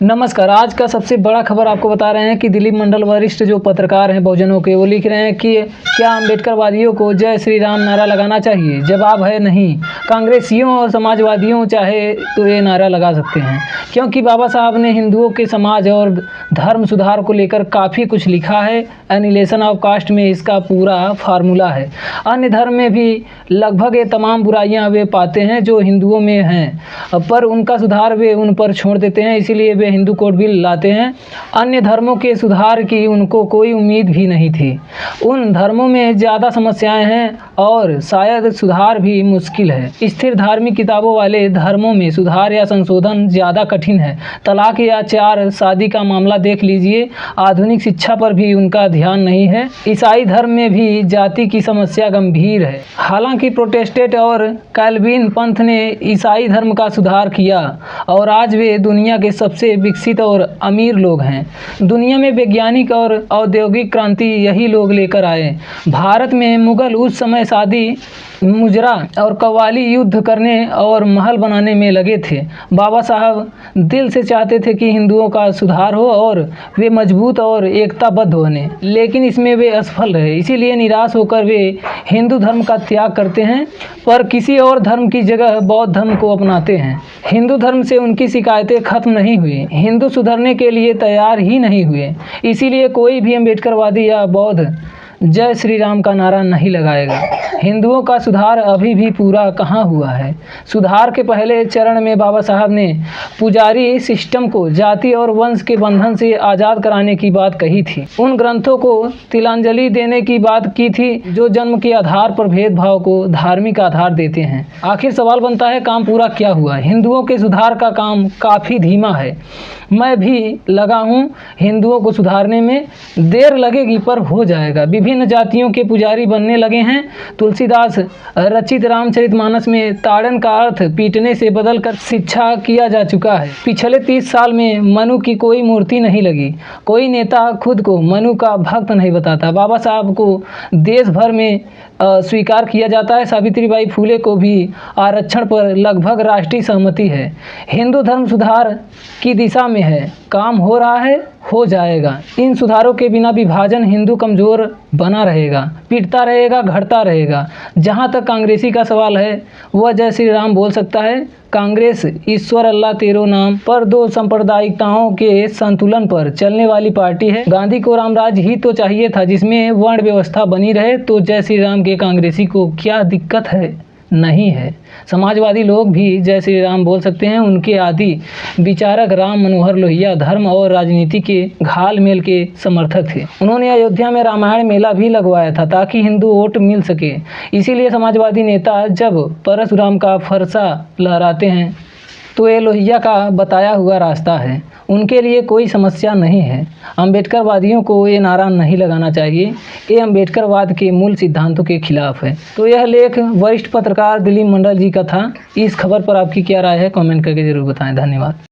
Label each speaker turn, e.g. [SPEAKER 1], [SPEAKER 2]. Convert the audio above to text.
[SPEAKER 1] नमस्कार। आज का सबसे बड़ा खबर आपको बता रहे हैं कि दिलीप मंडल वरिष्ठ जो पत्रकार हैं बहुजनों के, वो लिख रहे हैं कि क्या अम्बेडकरवादियों को जय श्री राम नारा लगाना चाहिए। जवाब है नहीं। कांग्रेसियों और समाजवादियों चाहे तो ये नारा लगा सकते हैं, क्योंकि बाबा साहब ने हिंदुओं के समाज और धर्म सुधार को लेकर काफ़ी कुछ लिखा है। एनिहिलेशन ऑफ कास्ट में इसका पूरा फार्मूला है। अन्य धर्म में भी लगभग ये तमाम बुराइयां वे पाते हैं जो हिंदुओं में हैं, पर उनका सुधार वे उन पर छोड़ देते हैं, इसीलिए वे हिंदू कोड बिल लाते हैं। अन्य धर्मों के सुधार की उनको कोई उम्मीद भी नहीं थी। उन धर्मों में ज़्यादा समस्याएं हैं और शायद सुधार भी मुश्किल है। स्थिर धार्मिक किताबों वाले धर्मों में सुधार या संशोधन ज़्यादा कठिन है। तलाक या चार शादी का मामला देख लीजिए। आधुनिक शिक्षा पर भी उनका ध्यान नहीं है। ईसाई धर्म में भी जाति की समस्या गंभीर है। हालांकि प्रोटेस्टेंट और कैल्विन पंथ ने ईसाई धर्म का सुधार किया और आज वे दुनिया के सबसे विकसित और अमीर लोग हैं। दुनिया में वैज्ञानिक और औद्योगिक क्रांति यही लोग लेकर आए। भारत में मुगल उस समय शादी, मुजरा और कव्वाली युद्ध करने और महल बनाने में लगे थे। बाबा साहब दिल से चाहते थे कि हिंदुओं का सुधार हो और वे मजबूत और एकताबद्ध बने, लेकिन इसमें वे असफल रहे। इसीलिए निराश होकर वे हिंदू धर्म का त्याग करते हैं, पर किसी और धर्म की जगह बौद्ध धर्म को अपनाते हैं। हिंदू धर्म से उनकी शिकायतें खत्म नहीं हुई। हिंदू सुधरने के लिए तैयार ही नहीं हुए। इसीलिए कोई भी अम्बेडकरवादी या बौद्ध जय श्री राम का नारा नहीं लगाएगा। हिंदुओं का सुधार अभी भी पूरा कहाँ हुआ है। सुधार के पहले चरण में बाबा साहब ने पुजारी सिस्टम को जाति और वंश के बंधन से आज़ाद कराने की बात कही थी। उन ग्रंथों को तिलांजलि देने की बात की थी जो जन्म के आधार पर भेदभाव को धार्मिक आधार देते हैं। आखिर सवाल बनता है, काम पूरा क्या हुआ। हिंदुओं के सुधार का काम काफ़ी धीमा है। मैं भी लगा हूँ हिंदुओं को सुधारने में। देर लगेगी पर हो जाएगा। विभिन्न जातियों के पुजारी बनने लगे हैं। तुलसीदास रचित रामचरितमानस में ताड़न का अर्थ पीटने से बदलकर शिक्षा किया जा चुका है। पिछले 30 साल में मनु की कोई मूर्ति नहीं लगी। कोई नेता खुद को मनु का भक्त नहीं बताता। बाबा साहब को देश भर में स्वीकार किया जाता है। सावित्रीबाई फुले को भी आरक्षण पर लगभग राष्ट्रीय सहमति है। हिंदू धर्म सुधार की दिशा में है। काम हो रहा है, हो जाएगा। इन सुधारों के बिना विभाजन हिंदू कमज़ोर बना रहेगा, पिटता रहेगा, घटता रहेगा। जहाँ तक कांग्रेसी का सवाल है, वह जय श्री राम बोल सकता है। कांग्रेस ईश्वर अल्लाह तेरो नाम पर दो सांप्रदायिकताओं के संतुलन पर चलने वाली पार्टी है। गांधी को रामराज ही तो चाहिए था जिसमें वर्ण व्यवस्था बनी रहे, तो जय श्री राम के कांग्रेसी को क्या दिक्कत है? नहीं है। समाजवादी लोग भी जय श्री राम बोल सकते हैं। उनके आदि विचारक राम मनोहर लोहिया धर्म और राजनीति के घाल मेल के समर्थक थे। उन्होंने अयोध्या में रामायण मेला भी लगवाया था ताकि हिंदू वोट मिल सके। इसीलिए समाजवादी नेता जब परशुराम का फरसा लहराते हैं तो ये लोहिया का बताया हुआ रास्ता है। उनके लिए कोई समस्या नहीं है। अम्बेडकरवादियों को ये नारा नहीं लगाना चाहिए। ये अम्बेडकरवाद के मूल सिद्धांतों के खिलाफ है। तो यह लेख वरिष्ठ पत्रकार दिलीप मंडल जी का था। इस खबर पर आपकी क्या राय है, कमेंट करके ज़रूर बताएं। धन्यवाद।